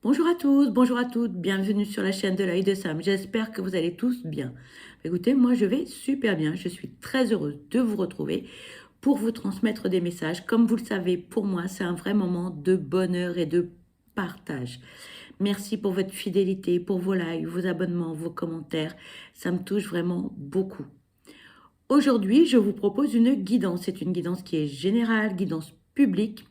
Bonjour à tous, bonjour à toutes, bienvenue sur la chaîne de l'œil de Sam. J'espère que vous allez tous bien. Écoutez, moi je vais super bien, je suis très heureuse de vous retrouver pour vous transmettre des messages. Comme vous le savez, pour moi c'est un vrai moment de bonheur et de partage. Merci pour votre fidélité, pour vos likes, vos abonnements, vos commentaires, ça me touche vraiment beaucoup. Aujourd'hui, je vous propose une guidance. C'est une guidance qui est générale, guidance publique.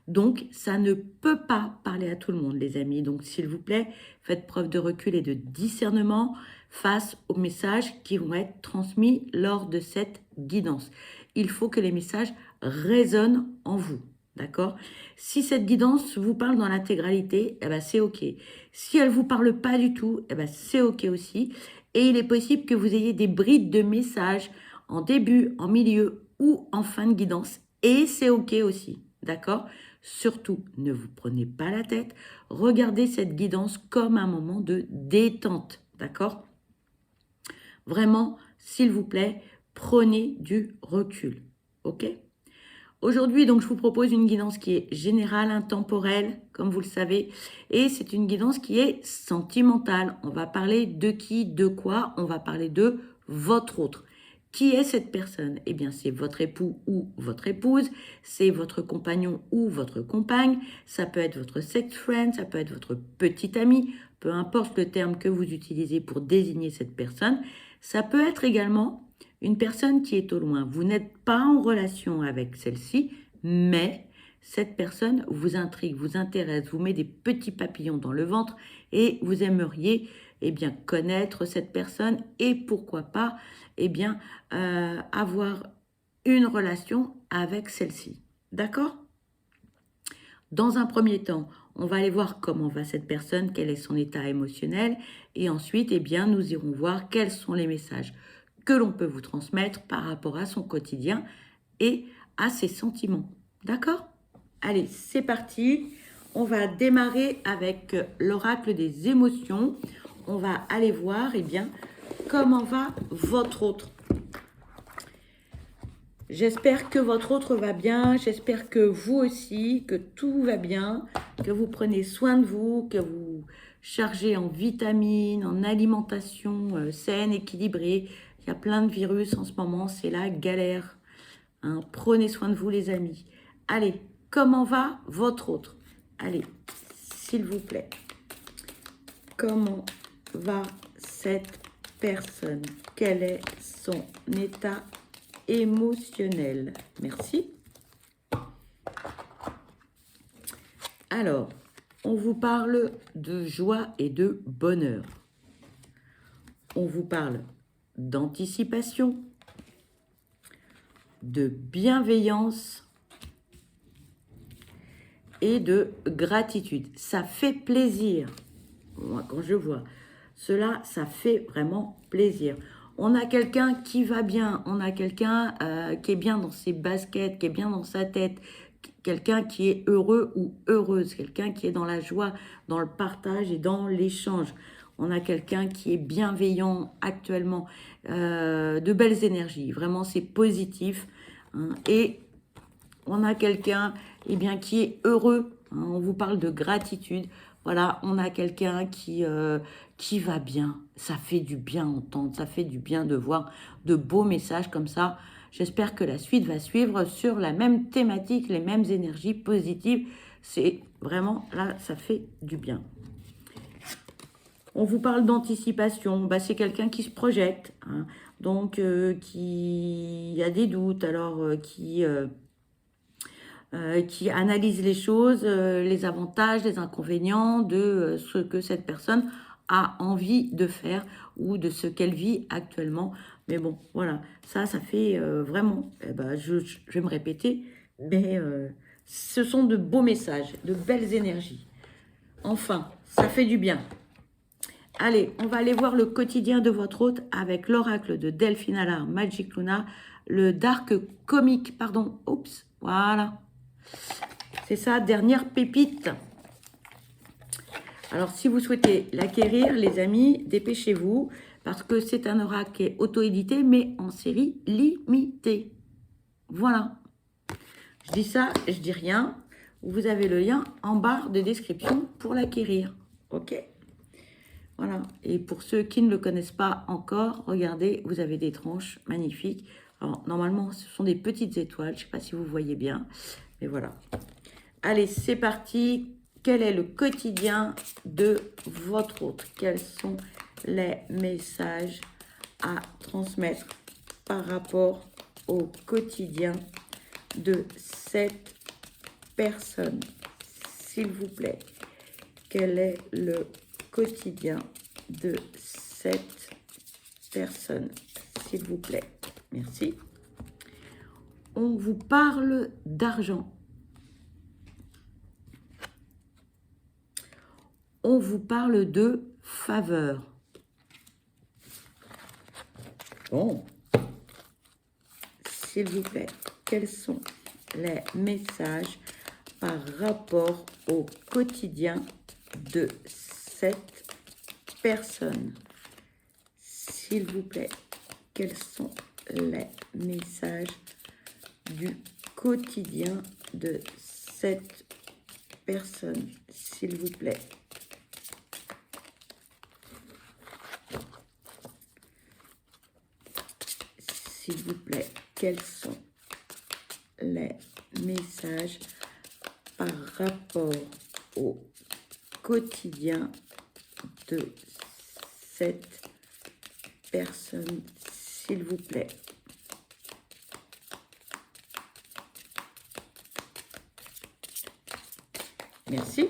Donc, ça ne peut pas parler à tout le monde, les amis. Donc, s'il vous plaît, faites preuve de recul et de discernement face aux messages qui vont être transmis lors de cette guidance. Il faut que les messages résonnent en vous. D'accord? Si cette guidance vous parle dans l'intégralité, eh ben, c'est OK. Si elle ne vous parle pas du tout, eh ben, c'est OK aussi. Et il est possible que vous ayez des brides de messages en début, en milieu ou en fin de guidance. Et c'est OK aussi, d'accord? Surtout, ne vous prenez pas la tête. Regardez cette guidance comme un moment de détente, d'accord? Vraiment, s'il vous plaît, prenez du recul, OK? Aujourd'hui, donc, je vous propose une guidance qui est générale, intemporelle, comme vous le savez, et c'est une guidance qui est sentimentale. On va parler de qui, de quoi? On va parler de votre autre. Qui est cette personne? Eh bien, c'est votre époux ou votre épouse, c'est votre compagnon ou votre compagne, ça peut être votre sex friend, ça peut être votre petit ami, peu importe le terme que vous utilisez pour désigner cette personne. Ça peut être également une personne qui est au loin. Vous n'êtes pas en relation avec celle-ci, mais cette personne vous intrigue, vous intéresse, vous met des petits papillons dans le ventre et vous aimeriez connaître cette personne et pourquoi pas avoir une relation avec celle-ci. D'accord? Dans un premier temps, on va aller voir comment va cette personne, quel est son état émotionnel et ensuite, nous irons voir quels sont les messages que l'on peut vous transmettre par rapport à son quotidien et à ses sentiments. D'accord? Allez, c'est parti. On va démarrer avec l'oracle des émotions. On va aller voir comment va votre autre. J'espère que votre autre va bien, j'espère que vous aussi, que tout va bien, que vous prenez soin de vous, que vous chargez en vitamines, en alimentation saine, équilibrée. Il y a plein de virus en ce moment, c'est la galère. Hein. Prenez soin de vous les amis. Allez, comment va votre autre? Allez, s'il vous plaît. Comment va cette personne? Quel est son état émotionnel? Merci. Alors, on vous parle de joie et de bonheur. On vous parle d'anticipation, de bienveillance et de gratitude. Ça fait plaisir. Moi, quand je vois cela, ça fait vraiment plaisir. On a quelqu'un qui va bien, on a quelqu'un qui est bien dans ses baskets, qui est bien dans sa tête, quelqu'un qui est heureux ou heureuse, quelqu'un qui est dans la joie, dans le partage et dans l'échange. On a quelqu'un qui est bienveillant actuellement, de belles énergies, vraiment c'est positif. Hein, et on a quelqu'un qui est heureux, hein, on vous parle de gratitude. Voilà, on a quelqu'un qui va bien. Ça fait du bien entendre, ça fait du bien de voir de beaux messages comme ça. J'espère que la suite va suivre sur la même thématique, les mêmes énergies positives. C'est vraiment, là, ça fait du bien. On vous parle d'anticipation. Bah, c'est quelqu'un qui se projette, hein, donc qui a des doutes, alors qui analyse les choses, les avantages, les inconvénients de ce que cette personne a envie de faire ou de ce qu'elle vit actuellement. Mais bon, voilà, ça fait vraiment, je vais me répéter, mais ce sont de beaux messages, de belles énergies. Enfin, ça fait du bien. Allez, on va aller voir le quotidien de votre hôte avec l'oracle de Delphine Allard, Magic Luna, le dark comique, pardon, oups, voilà. C'est sa dernière pépite. Alors, si vous souhaitez l'acquérir, les amis, dépêchez-vous, parce que c'est un oracle qui est auto-édité, mais en série limitée. Voilà. Je dis ça, je dis rien. Vous avez le lien en barre de description pour l'acquérir. Ok? Voilà. Et pour ceux qui ne le connaissent pas encore, regardez, vous avez des tranches magnifiques. Alors, normalement, ce sont des petites étoiles. Je ne sais pas si vous voyez bien. Mais voilà. Allez, c'est parti. Quel est le quotidien de votre autre? Quels sont les messages à transmettre par rapport au quotidien de cette personne? S'il vous plaît, quel est le quotidien de cette personne? S'il vous plaît. Merci. On vous parle d'argent. On vous parle de faveur. Bon. S'il vous plaît, quels sont les messages par rapport au quotidien de cette personne? S'il vous plaît, quels sont les messages du quotidien de cette personne? S'il vous plaît. S'il vous plaît, quels sont les messages par rapport au quotidien de cette personne, s'il vous plaît? Merci.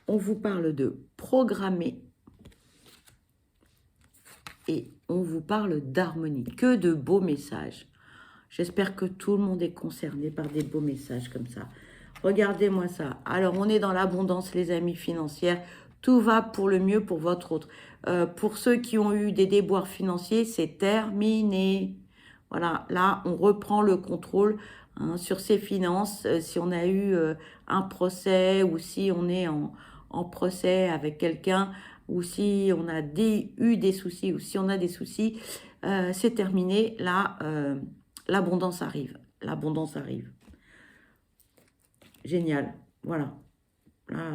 On vous parle de programmer et on vous parle d'harmonie. Que de beaux messages. J'espère que tout le monde est concerné par des beaux messages comme ça. Regardez-moi ça. Alors, on est dans l'abondance, les amis, financières. Tout va pour le mieux pour votre autre. Pour ceux qui ont eu des déboires financiers, c'est terminé. Voilà, là, on reprend le contrôle sur ses finances. Si on a eu un procès ou si on est en procès avec quelqu'un ou si on a eu des soucis ou si on a des soucis, c'est terminé. Là, l'abondance arrive. L'abondance arrive. Génial. Voilà. Là,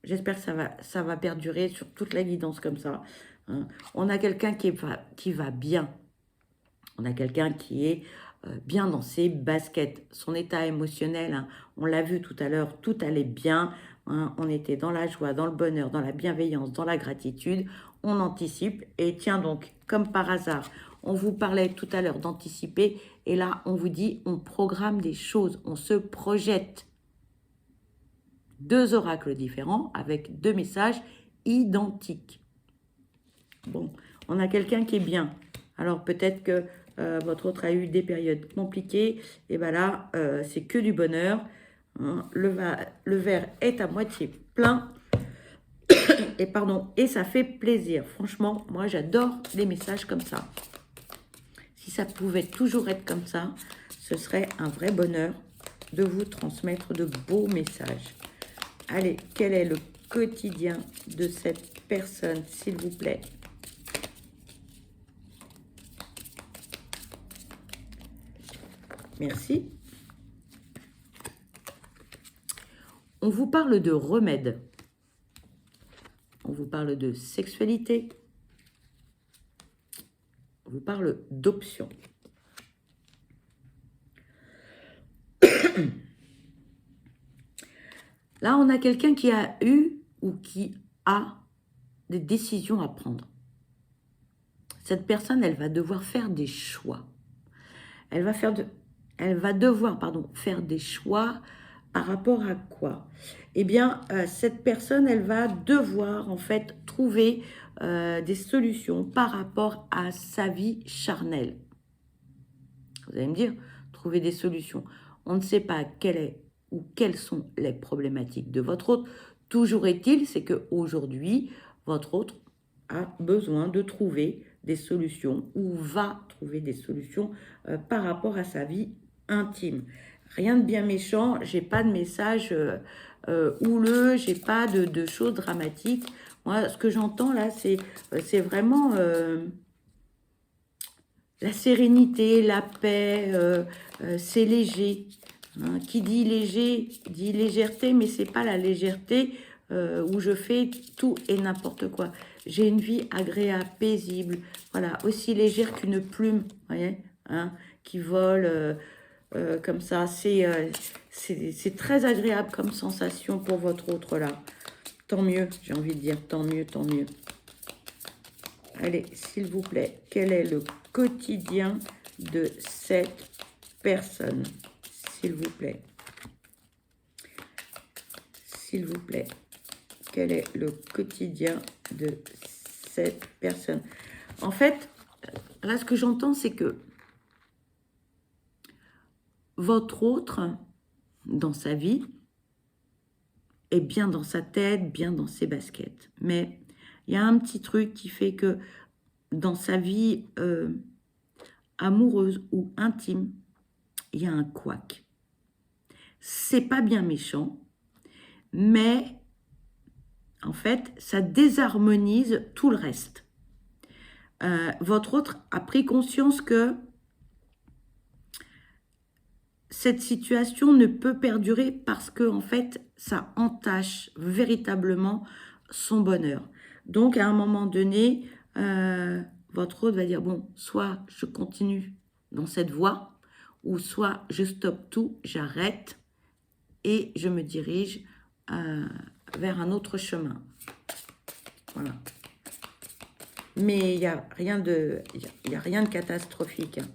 j'espère que ça va perdurer sur toute la guidance comme ça. Hein. On a quelqu'un qui va bien. On a quelqu'un qui est bien dans ses baskets. Son état émotionnel, hein, on l'a vu tout à l'heure, tout allait bien. Hein, on était dans la joie, dans le bonheur, dans la bienveillance, dans la gratitude. On anticipe. Et tiens donc, comme par hasard, on vous parlait tout à l'heure d'anticiper. Et là, on vous dit, on programme des choses, on se projette. 2 oracles différents avec 2 messages identiques. Bon, on a quelqu'un qui est bien. Alors peut-être que votre autre a eu des périodes compliquées. Et bien là, c'est que du bonheur. Hein. Le verre est à moitié plein. Et ça fait plaisir. Franchement, moi j'adore les messages comme ça. Si ça pouvait toujours être comme ça, ce serait un vrai bonheur de vous transmettre de beaux messages. Allez, quel est le quotidien de cette personne, s'il vous plaît? Merci. On vous parle de remède. On vous parle de sexualité. On vous parle d'options. Là, on a quelqu'un qui a eu ou qui a des décisions à prendre. Cette personne, elle va devoir faire des choix. Elle va devoir faire des choix par rapport à quoi? Eh bien, cette personne, elle va devoir en fait trouver des solutions par rapport à sa vie charnelle. Vous allez me dire, trouver des solutions. On ne sait pas quelle est ou quelles sont les problématiques de votre autre. Toujours est-il, c'est qu'aujourd'hui, votre autre a besoin de trouver des solutions ou va trouver des solutions par rapport à sa vie intime. Rien de bien méchant, j'ai pas de message houleux, j'ai pas de choses dramatiques. Moi, ce que j'entends là, c'est vraiment la sérénité, la paix, c'est léger. Hein. Qui dit léger, dit légèreté, mais c'est pas la légèreté où je fais tout et n'importe quoi. J'ai une vie agréable, paisible, voilà, aussi légère qu'une plume, vous voyez, hein, qui vole comme ça. C'est très agréable comme sensation pour votre autre là. Tant mieux, j'ai envie de dire, tant mieux, tant mieux. Allez, s'il vous plaît, quel est le quotidien de cette personne? S'il vous plaît. S'il vous plaît. Quel est le quotidien de cette personne? En fait, là, ce que j'entends, c'est que votre autre, dans sa vie, est bien dans sa tête, bien dans ses baskets. Mais il y a un petit truc qui fait que dans sa vie amoureuse ou intime, il y a un couac. C'est pas bien méchant, mais en fait, ça désharmonise tout le reste. Votre autre a pris conscience que cette situation ne peut perdurer parce que, en fait, ça entache véritablement son bonheur. Donc, à un moment donné, votre autre va dire, bon, soit je continue dans cette voie, ou soit je stoppe tout, j'arrête et je me dirige vers un autre chemin. Voilà. Mais il n'y a rien de catastrophique. Hein.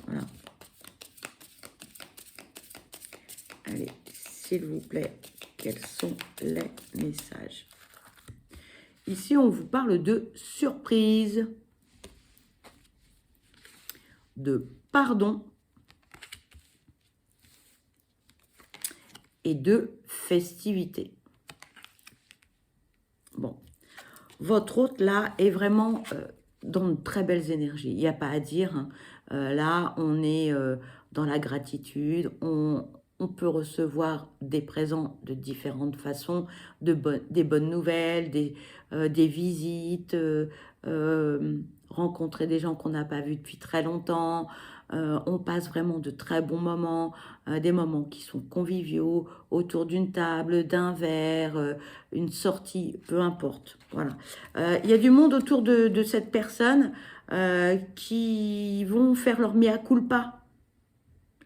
Voilà. Allez, s'il vous plaît, quels sont les messages? Ici, on vous parle de surprise, de pardon et de festivité. Bon, votre hôte, là, est vraiment dans de très belles énergies. Il n'y a pas à dire. Hein. Là, on est dans la gratitude. On peut recevoir des présents de différentes façons, des bonnes nouvelles, des visites, rencontrer des gens qu'on n'a pas vus depuis très longtemps. On passe vraiment de très bons moments, des moments qui sont conviviaux, autour d'une table, d'un verre, une sortie, peu importe. Voilà. Il y a du monde autour de cette personne qui vont faire leur mea culpa.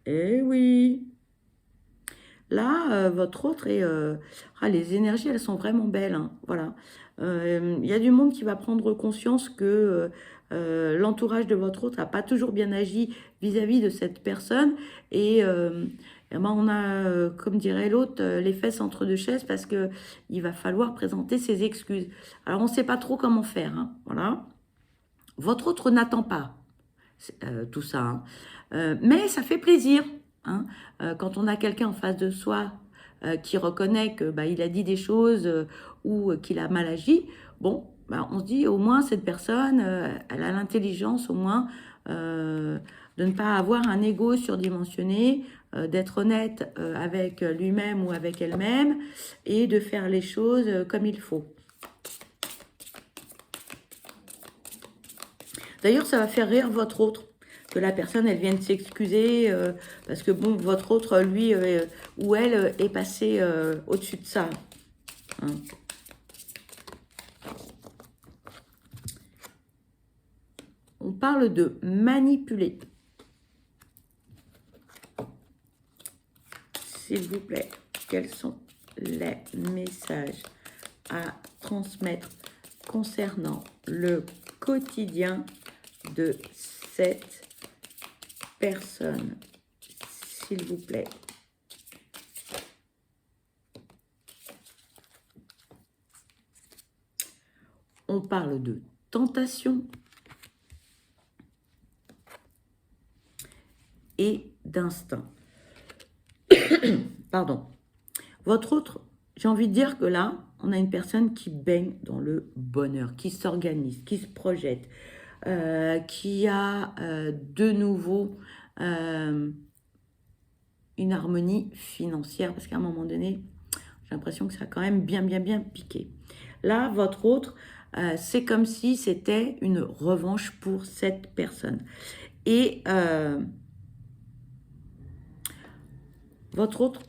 Eh oui! Là, votre autre est... les énergies, elles sont vraiment belles. Hein, voilà. Il y a du monde qui va prendre conscience que l'entourage de votre autre n'a pas toujours bien agi vis-à-vis de cette personne. Et on a, comme dirait l'autre, les fesses entre deux chaises parce qu'il va falloir présenter ses excuses. Alors, on ne sait pas trop comment faire. Hein, voilà. Votre autre n'attend pas tout ça. Hein. Mais ça fait plaisir. Hein, quand on a quelqu'un en face de soi qui reconnaît que il a dit des choses ou qu'il a mal agi, bon, on se dit au moins cette personne, elle a l'intelligence au moins de ne pas avoir un ego surdimensionné, d'être honnête avec lui-même ou avec elle-même et de faire les choses comme il faut. D'ailleurs, ça va faire rire votre autre. Que la personne, elle vienne s'excuser parce que, bon, votre autre, lui ou elle, est passé au-dessus de ça. Hein. On parle de manipuler. S'il vous plaît, quels sont les messages à transmettre concernant le quotidien de cette personne, s'il vous plaît. On parle de tentation et d'instinct. Pardon. Votre autre, j'ai envie de dire que là, on a une personne qui baigne dans le bonheur, qui s'organise, qui se projette, qui a de nouveau une harmonie financière, parce qu'à un moment donné, j'ai l'impression que ça a quand même bien piqué. Là, votre autre, c'est comme si c'était une revanche pour cette personne. Et votre autre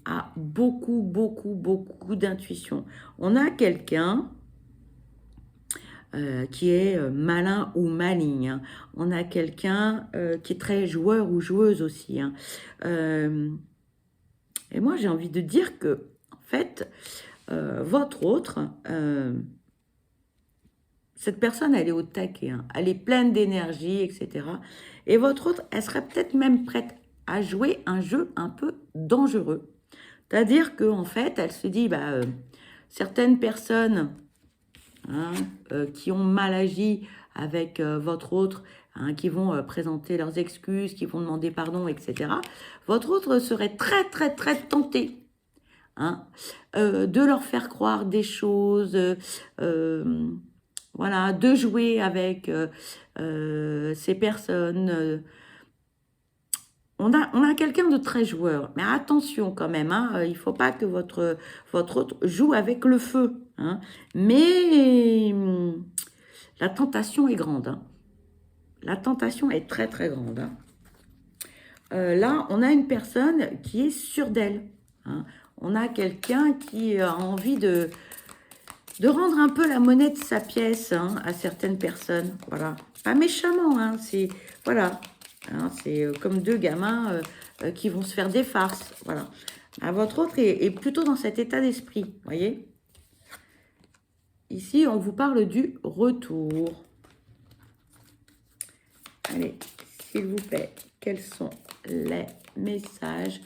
a beaucoup, beaucoup, beaucoup d'intuition. On a quelqu'un qui est malin ou maligne, hein. On a quelqu'un qui est très joueur ou joueuse aussi, hein. Et moi, j'ai envie de dire que, en fait, votre autre, cette personne, elle est au taquet, hein. Elle est pleine d'énergie, etc. Et votre autre, elle serait peut-être même prête à jouer un jeu un peu dangereux. C'est-à-dire qu'en fait, elle se dit, bah, certaines personnes, hein, qui ont mal agi avec votre autre, hein, qui vont présenter leurs excuses, qui vont demander pardon, etc. Votre autre serait très, très, très tenté, hein, de leur faire croire des choses, voilà, de jouer avec ces personnes. On a quelqu'un de très joueur, mais attention quand même, hein, il ne faut pas que votre autre joue avec le feu, hein. Mais la tentation est grande, hein. La tentation est très très grande, hein. Là, on a une personne qui est sûre d'elle, hein. On a quelqu'un qui a envie de rendre un peu la monnaie de sa pièce, hein, à certaines personnes. Voilà. Pas méchamment, hein, c'est... Voilà. Hein, c'est comme deux gamins qui vont se faire des farces. Voilà. Ah, votre autre est plutôt dans cet état d'esprit, voyez. Ici, on vous parle du retour. Allez, s'il vous plaît, quels sont les messages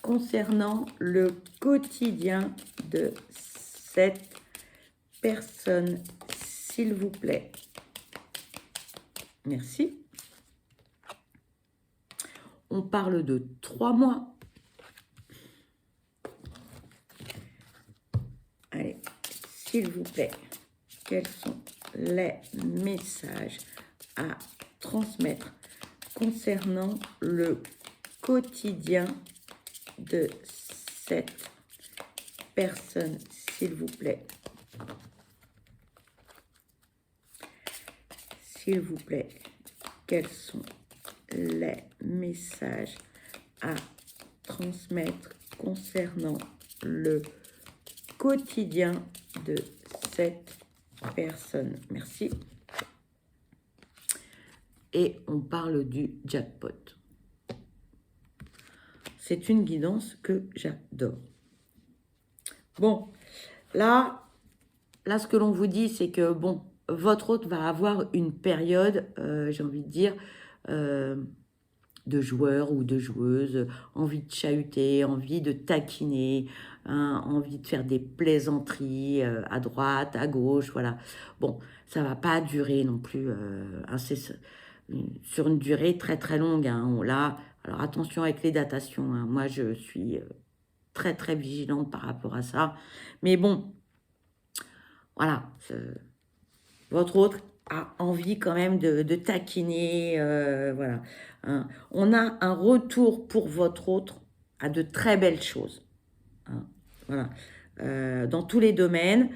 concernant le quotidien de cette personne, s'il vous plaît? Merci. On parle de 3 mois. Allez, s'il vous plaît, quels sont les messages à transmettre concernant le quotidien de cette personne, s'il vous plaît? S'il vous plaît, quels sont les messages à transmettre concernant le quotidien de cette personne? Merci. Et on parle du jackpot. C'est une guidance que j'adore. Bon, là, ce que l'on vous dit, c'est que, bon, votre hôte va avoir une période, j'ai envie de dire, de joueur ou de joueuse, envie de chahuter, envie de taquiner, hein, envie de faire des plaisanteries à droite, à gauche, voilà. Bon, ça va pas durer non plus sur une durée très très longue, hein. Là, alors attention avec les datations, hein. Moi je suis très très vigilante par rapport à ça. Mais bon, voilà, votre autre a envie quand même de taquiner, voilà, hein. On a un retour pour votre autre à de très belles choses, hein, voilà, dans tous les domaines.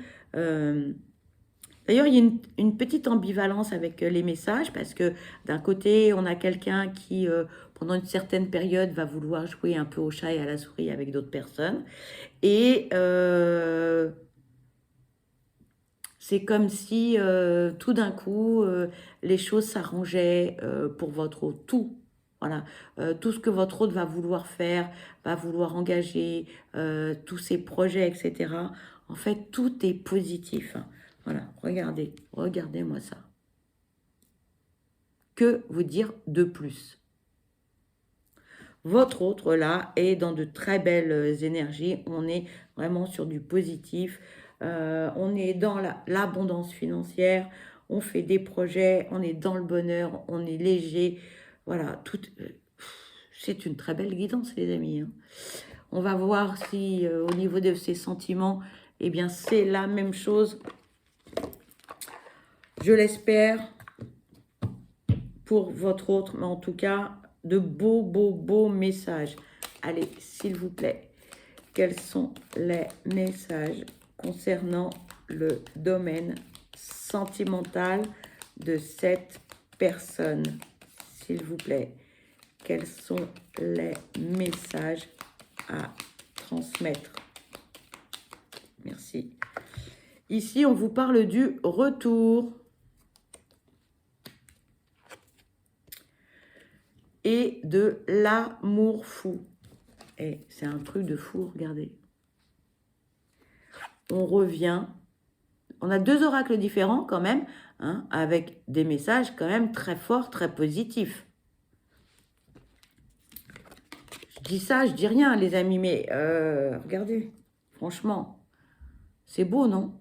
D'ailleurs, il y a une petite ambivalence avec les messages parce que d'un côté, on a quelqu'un qui, pendant une certaine période, va vouloir jouer un peu au chat et à la souris avec d'autres personnes. Et c'est comme si tout d'un coup, les choses s'arrangeaient pour votre hôte. Tout. Voilà. Tout ce que votre hôte va vouloir faire, va vouloir engager, tous ses projets, etc. En fait, tout est positif, hein. Voilà, regardez, regardez-moi ça. Que vous dire de plus? Votre autre, là, est dans de très belles énergies. On est vraiment sur du positif. On est dans l'abondance financière. On fait des projets. On est dans le bonheur. On est léger. Voilà, tout. C'est une très belle guidance, les amis, hein. On va voir si, au niveau de ses sentiments, eh bien, c'est la même chose. Je l'espère pour votre autre, mais en tout cas, de beaux messages. Allez, s'il vous plaît, quels sont les messages concernant le domaine sentimental de cette personne? S'il vous plaît, quels sont les messages à transmettre. Merci. Ici, on vous parle du retour. Et de l'amour fou. Et c'est un truc de fou, regardez. On revient. On a 2 oracles différents quand même, hein, avec des messages quand même très forts, très positifs. Je dis ça, je dis rien, les amis, mais regardez, franchement, c'est beau, non?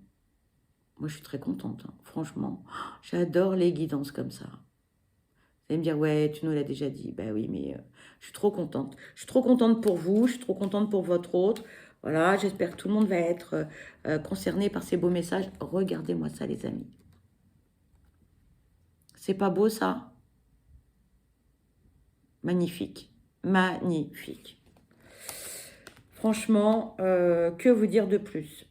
Moi, je suis très contente, hein, franchement. J'adore les guidances comme ça. Vous allez me dire, ouais, tu nous l'as déjà dit. Ben oui, mais je suis trop contente. Je suis trop contente pour vous, je suis trop contente pour votre autre. Voilà, j'espère que tout le monde va être concerné par ces beaux messages. Regardez-moi ça, les amis. C'est pas beau, ça? Magnifique. Magnifique. Franchement, que vous dire de plus?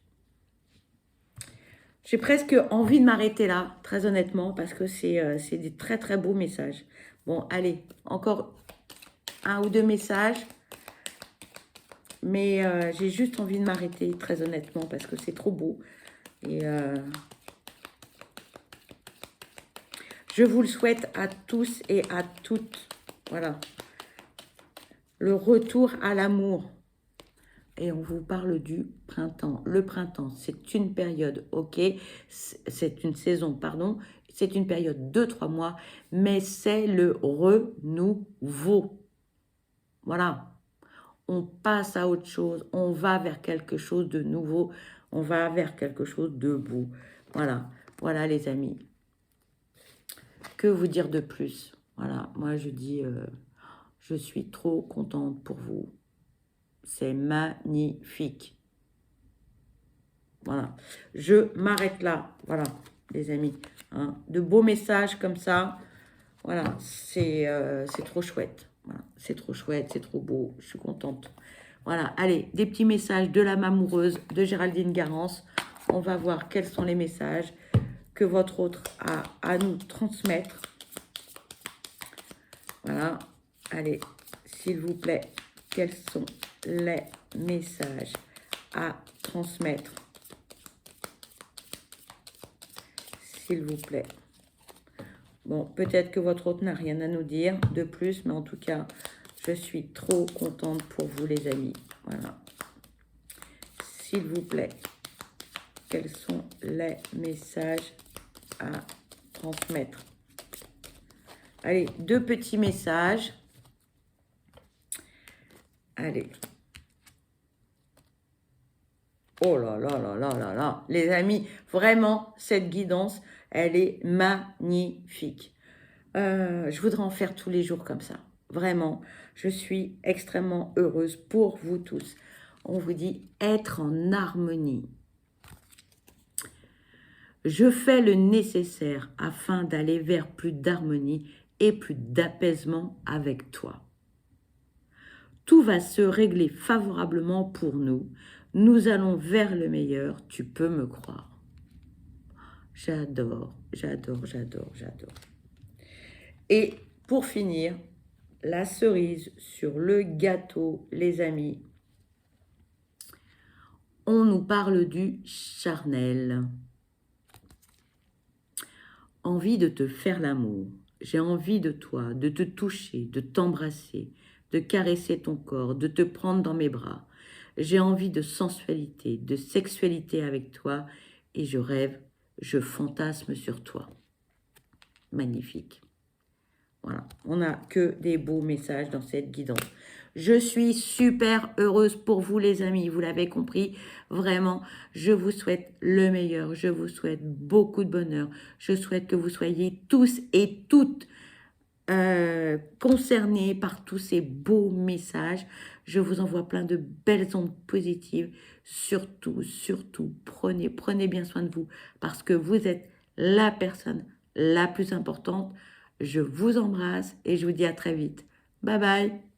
J'ai presque envie de m'arrêter là, très honnêtement, parce que c'est des très, très beaux messages. Bon, allez, encore 1 ou 2 messages. Mais j'ai juste envie de m'arrêter, très honnêtement, parce que c'est trop beau. Et je vous le souhaite à tous et à toutes. Voilà. Le retour à l'amour. Et on vous parle du printemps. Le printemps, c'est une période, ok, c'est une saison, pardon, c'est une période de 3 mois, mais c'est le renouveau. Voilà. On passe à autre chose, on va vers quelque chose de nouveau, on va vers quelque chose de beau. Voilà, voilà les amis. Que vous dire de plus? Voilà, moi je dis, je suis trop contente pour vous. C'est magnifique. Voilà, je m'arrête là. Voilà, les amis. Hein. De beaux messages comme ça. Voilà, c'est trop chouette. Voilà, c'est trop chouette, c'est trop beau. Je suis contente. Voilà, allez, des petits messages de l'âme amoureuse de Géraldine Garance. On va voir quels sont les messages que votre autre a à nous transmettre. Voilà, allez, s'il vous plaît, quels sont les messages à transmettre? S'il vous plaît. Bon, peut-être que votre autre n'a rien à nous dire de plus, mais en tout cas, je suis trop contente pour vous, les amis. Voilà. S'il vous plaît, quels sont les messages à transmettre? Allez, 2 petits messages. Allez. Oh là là là là là là. Les amis, vraiment, cette guidance, elle est magnifique. Je voudrais en faire tous les jours comme ça. Vraiment, je suis extrêmement heureuse pour vous tous. On vous dit être en harmonie. Je fais le nécessaire afin d'aller vers plus d'harmonie et plus d'apaisement avec toi. Tout va se régler favorablement pour nous. Nous allons vers le meilleur, tu peux me croire. J'adore, j'adore, j'adore, j'adore. Et pour finir, la cerise sur le gâteau, les amis. On nous parle du charnel. Envie de te faire l'amour. J'ai envie de toi, de te toucher, de t'embrasser, de caresser ton corps, de te prendre dans mes bras. J'ai envie de sensualité, de sexualité avec toi et je rêve, je fantasme sur toi. Magnifique. Voilà, on n'a que des beaux messages dans cette guidance. Je suis super heureuse pour vous, les amis. Vous l'avez compris, vraiment, je vous souhaite le meilleur. Je vous souhaite beaucoup de bonheur. Je souhaite que vous soyez tous et toutes concernés par tous ces beaux messages. Je vous envoie plein de belles ondes positives. Surtout, surtout, prenez bien soin de vous parce que vous êtes la personne la plus importante. Je vous embrasse et je vous dis à très vite. Bye bye.